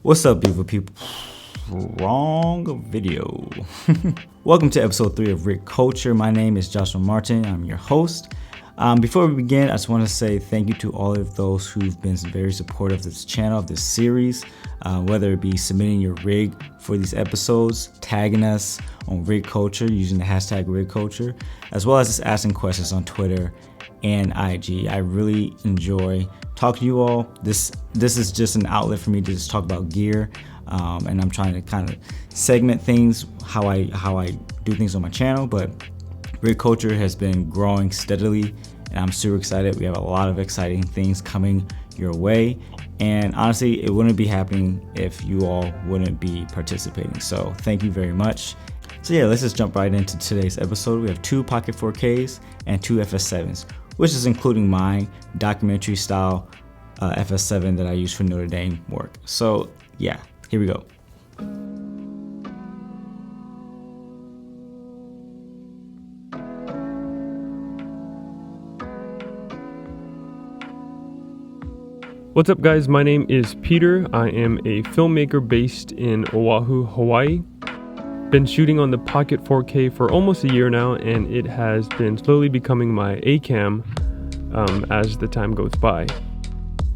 What's up, beautiful people? Wrong video. Welcome to episode 3 of Rigculture. My name is Joshua Martin. I'm your host. Before we begin, I just want to say thank you to all of those who've been very supportive of this channel, of this series, whether it be submitting your rig for these episodes, tagging us on Rigculture using the hashtag Rigculture, as well as just asking questions on Twitter and IG. I really enjoy talking to you all. This is just an outlet for me to just talk about gear, and I'm trying to kind of segment things how I do things on my channel. But Rigculture has been growing steadily, and I'm super excited. We have a lot of exciting things coming your way, and honestly, it wouldn't be happening if you all wouldn't be participating. So thank you very much. So yeah, let's just jump right into today's episode. We have 2 Pocket 4Ks and 2 FS7s, which is including my documentary style FS7 that I use for Notre Dame work. So yeah, here we go. What's up, guys? My name is Peter. I am a filmmaker based in Oahu, Hawaii. Been shooting on the Pocket 4K for almost a year now, and it has been slowly becoming my A-cam as the time goes by.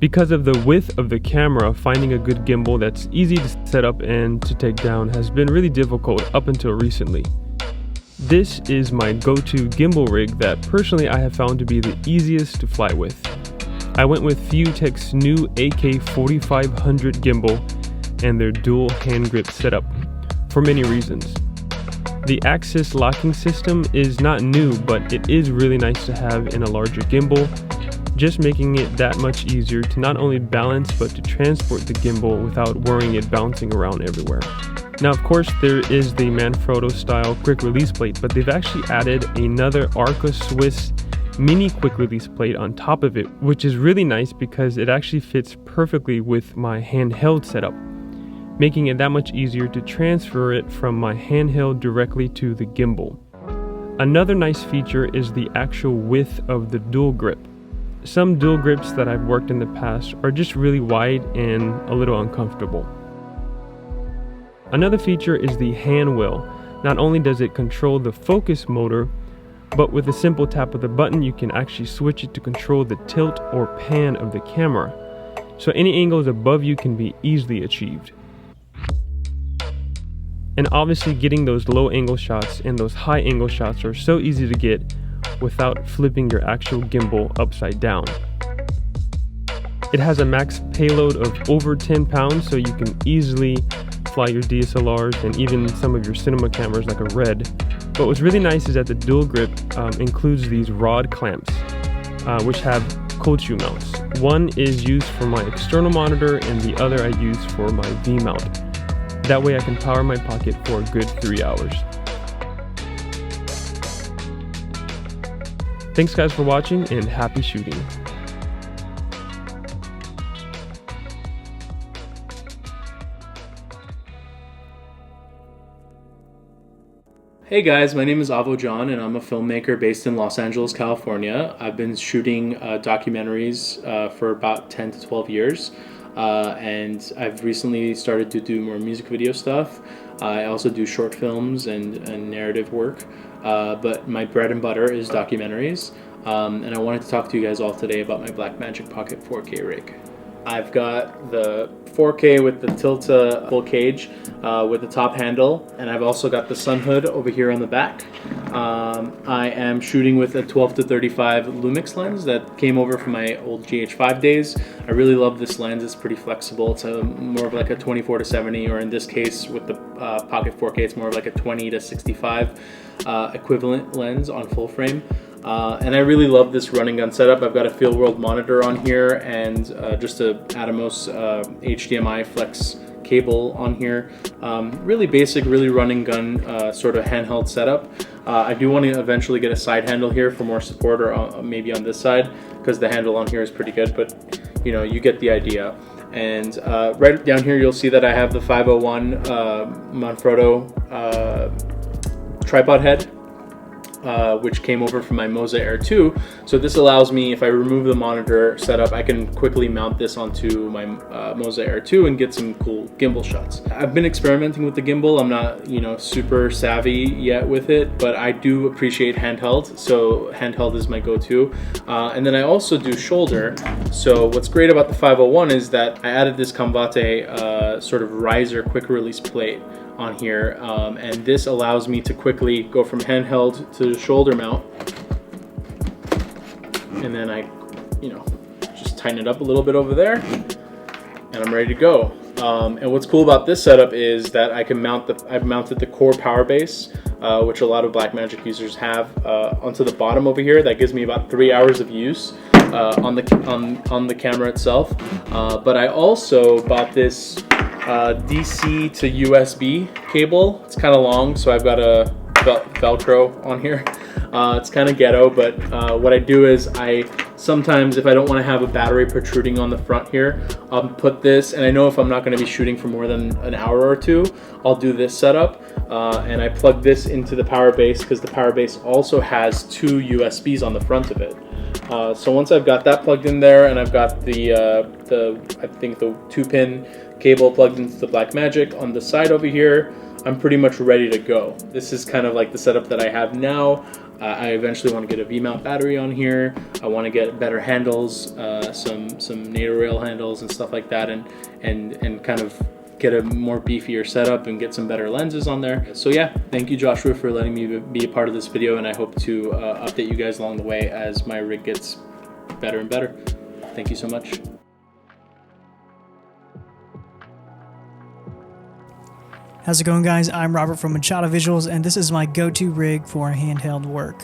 Because of the width of the camera, finding a good gimbal that's easy to set up and to take down has been really difficult up until recently. This is my go-to gimbal rig that personally I have found to be the easiest to fly with. I went with Feelworld's new AK4500 gimbal and their dual hand grip setup for many reasons. The axis locking system is not new, but it is really nice to have in a larger gimbal, just making it that much easier to not only balance but to transport the gimbal without worrying it bouncing around everywhere. Now, of course, there is the Manfrotto style quick release plate, but they've actually added another Arca Swiss mini quick release plate on top of it, which is really nice because it actually fits perfectly with my handheld setup, making it that much easier to transfer it from my handheld directly to the gimbal. Another nice feature is the actual width of the dual grip. Some dual grips that I've worked in the past are just really wide and a little uncomfortable. Another feature is the hand wheel. Not only does it control the focus motor, but with a simple tap of the button, you can actually switch it to control the tilt or pan of the camera. So any angles above you can be easily achieved. And obviously getting those low angle shots and those high angle shots are so easy to get without flipping your actual gimbal upside down. It has a max payload of over 10 pounds, so you can easily fly your DSLRs and even some of your cinema cameras like a Red. But what's really nice is that the dual grip includes these rod clamps, which have cold shoe mounts. One is used for my external monitor and the other I use for my V mount. That way I can power my Pocket for a good 3 hours. Thanks guys for watching, and happy shooting. Hey guys, my name is Avo John, and I'm a filmmaker based in Los Angeles, California. I've been shooting documentaries for about 10 to 12 years, and I've recently started to do more music video stuff. I also do short films and narrative work, but my bread and butter is documentaries, and I wanted to talk to you guys all today about my Blackmagic Pocket 4K rig. I've got the 4K with the Tilta Cage with the top handle, and I've also got the sun hood over here on the back. I am shooting with a 12 to 35 Lumix lens that came over from my old GH5 days. I really love this lens. It's pretty flexible. It's more of like a 24 to 70, or in this case with the Pocket 4K, it's more of like a 20 to 65 equivalent lens on full frame. And I really love this running gun setup. I've got a Feelworld monitor on here and just a Atomos HDMI flex cable on here. Really basic, really running gun sort of handheld setup. I do want to eventually get a side handle here for more support, or maybe on this side, because the handle on here is pretty good, but you know, you get the idea. And right down here you'll see that I have the 501 Manfrotto tripod head. which came over from my Moza Air 2. So this allows me, if I remove the monitor setup, I can quickly mount this onto my Moza Air 2 and get some cool gimbal shots. I've been experimenting with the gimbal. I'm not, super savvy yet with it, but I do appreciate handheld. So handheld is my go-to. And then I also do shoulder. So what's great about the 501 is that I added this Camvate sort of riser quick release plate on here, and this allows me to quickly go from handheld to shoulder mount, and then I just tighten it up a little bit over there and I'm ready to go. And what's cool about this setup is that I can I've mounted the core PowerBase, which a lot of Blackmagic users have, onto the bottom over here. That gives me about 3 hours of use on the camera itself. But I also bought this DC to USB cable. It's kind of long, so I've got a Velcro on here. It's kind of ghetto, but what I do is sometimes, if I don't want to have a battery protruding on the front here, I'll put this, and I know if I'm not going to be shooting for more than an hour or two, I'll do this setup, and I plug this into the PowerBase, because the PowerBase also has 2 USBs on the front of it. So once I've got that plugged in there, and I've got the 2-pin cable plugged into the Blackmagic on the side over here, I'm pretty much ready to go. This is kind of like the setup that I have now. I eventually want to get a V-mount battery on here. I want to get better handles, some NATO rail handles and stuff like that, and kind of get a more beefier setup and get some better lenses on there. So yeah, thank you Joshua for letting me be a part of this video, and I hope to update you guys along the way as my rig gets better and better. Thank you so much. How's it going, guys? I'm Robert from Machado Visuals, and this is my go-to rig for handheld work.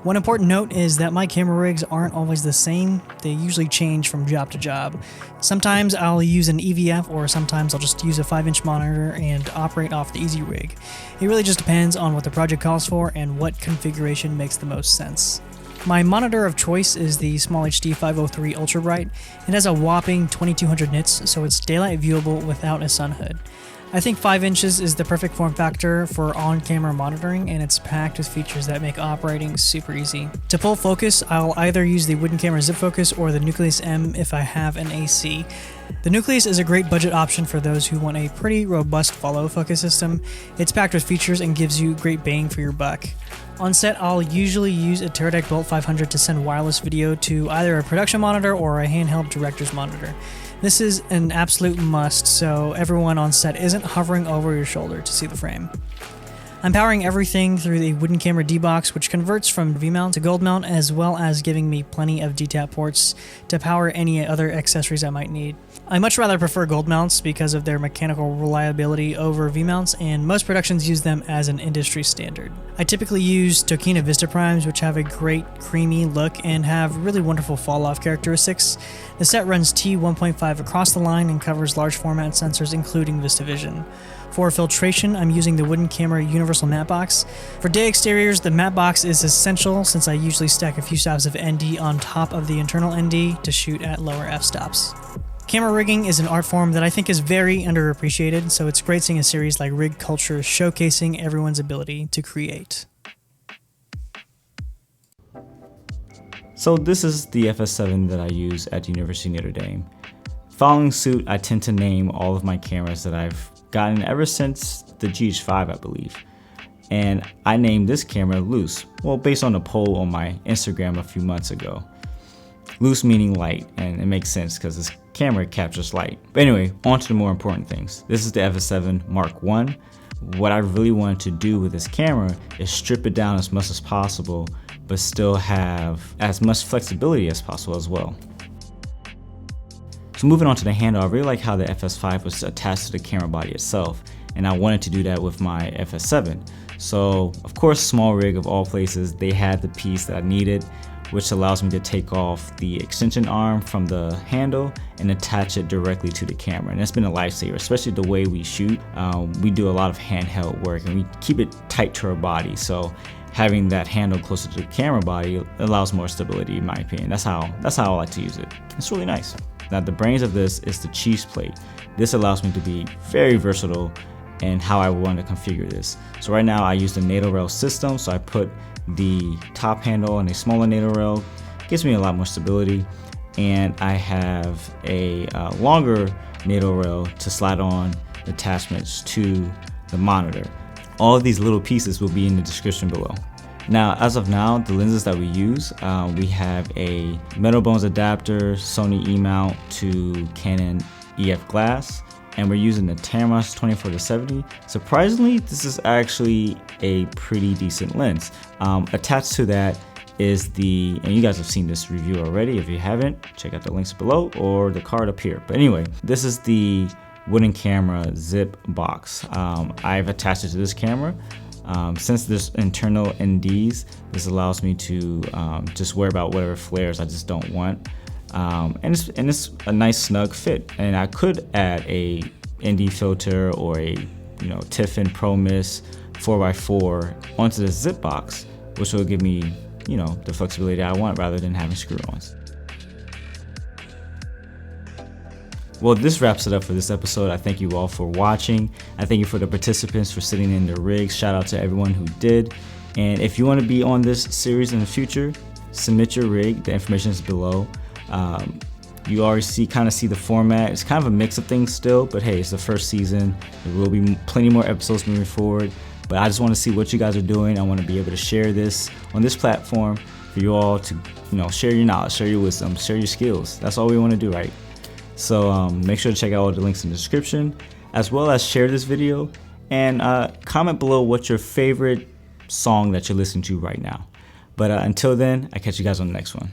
One important note is that my camera rigs aren't always the same. They usually change from job to job. Sometimes I'll use an EVF, or sometimes I'll just use a 5-inch monitor and operate off the Easy Rig. It really just depends on what the project calls for and what configuration makes the most sense. My monitor of choice is the SmallHD 503 Ultra Bright. It has a whopping 2200 nits, so it's daylight viewable without a sun hood. I think 5 inches is the perfect form factor for on-camera monitoring, and it's packed with features that make operating super easy. To pull focus, I'll either use the wooden camera zip focus or the Nucleus M if I have an AC. The Nucleus is a great budget option for those who want a pretty robust follow focus system. It's packed with features and gives you great bang for your buck. On set, I'll usually use a Teradek Bolt 500 to send wireless video to either a production monitor or a handheld director's monitor. This is an absolute must, so everyone on set isn't hovering over your shoulder to see the frame. I'm powering everything through the wooden camera D-box, which converts from V-mount to gold mount, as well as giving me plenty of D-tap ports to power any other accessories I might need. I much rather prefer gold mounts because of their mechanical reliability over V-mounts, and most productions use them as an industry standard. I typically use Tokina Vista Primes, which have a great creamy look and have really wonderful fall-off characteristics. The set runs T1.5 across the line and covers large format sensors including VistaVision. For filtration, I'm using the wooden camera universal matte box. For day exteriors, the matte box is essential since I usually stack a few stops of ND on top of the internal ND to shoot at lower f-stops. Camera rigging is an art form that I think is very underappreciated, so it's great seeing a series like Rigculture showcasing everyone's ability to create. So this is the FS7 that I use at the University of Notre Dame. Following suit, I tend to name all of my cameras that I've gotten ever since the GH5, I believe. And I named this camera Loose, well, based on a poll on my Instagram a few months ago. Loose meaning light, and it makes sense because this camera captures light. But anyway, on to the more important things. This is the FS7 Mark I. What I really wanted to do with this camera is strip it down as much as possible, but still have as much flexibility as possible as well. So moving on to the handle, I really like how the FS5 was attached to the camera body itself, and I wanted to do that with my FS7. So of course, small rig of all places, they had the piece that I needed, which allows me to take off the extension arm from the handle and attach it directly to the camera. And that's been a lifesaver, especially the way we shoot. We do a lot of handheld work and we keep it tight to our body. So having that handle closer to the camera body allows more stability, in my opinion. That's how I like to use it. It's really nice. Now the brains of this is the cheese plate. This allows me to be very versatile in how I want to configure this. So right now I use the NATO rail system, so I put the top handle and a smaller NATO rail gives me a lot more stability, and I have a longer NATO rail to slide on attachments to the monitor. All of these little pieces will be in the description below. Now, as of now, the lenses that we use, we have a metal bones adapter, Sony E-mount to Canon EF glass, and we're using the Atomos 24-70. Surprisingly, this is actually a pretty decent lens. Attached to that is and you guys have seen this review already. If you haven't, check out the links below or the card up here. But anyway, this is the wooden camera zip box. I've attached it to this camera. Since there's internal NDs, this allows me to just worry about whatever flares I just don't want. And it's a nice snug fit. And I could add a ND filter or a Tiffin Pro Mist 4x4 onto the zip box, which will give me the flexibility I want rather than having screw-ons. Well, this wraps it up for this episode. I thank you all for watching. I thank you for the participants for sitting in their rigs. Shout out to everyone who did. And if you want to be on this series in the future, submit your rig. The information is below. You already kind of see the format. It's kind of a mix of things still, but hey, it's the first season. There will be plenty more episodes moving forward. But I just want to see what you guys are doing. I want to be able to share this on this platform for you all to, share your knowledge, share your wisdom, share your skills. That's all we want to do, right? So make sure to check out all the links in the description, as well as share this video and comment below what's your favorite song that you're listening to right now. But until then, I catch you guys on the next one.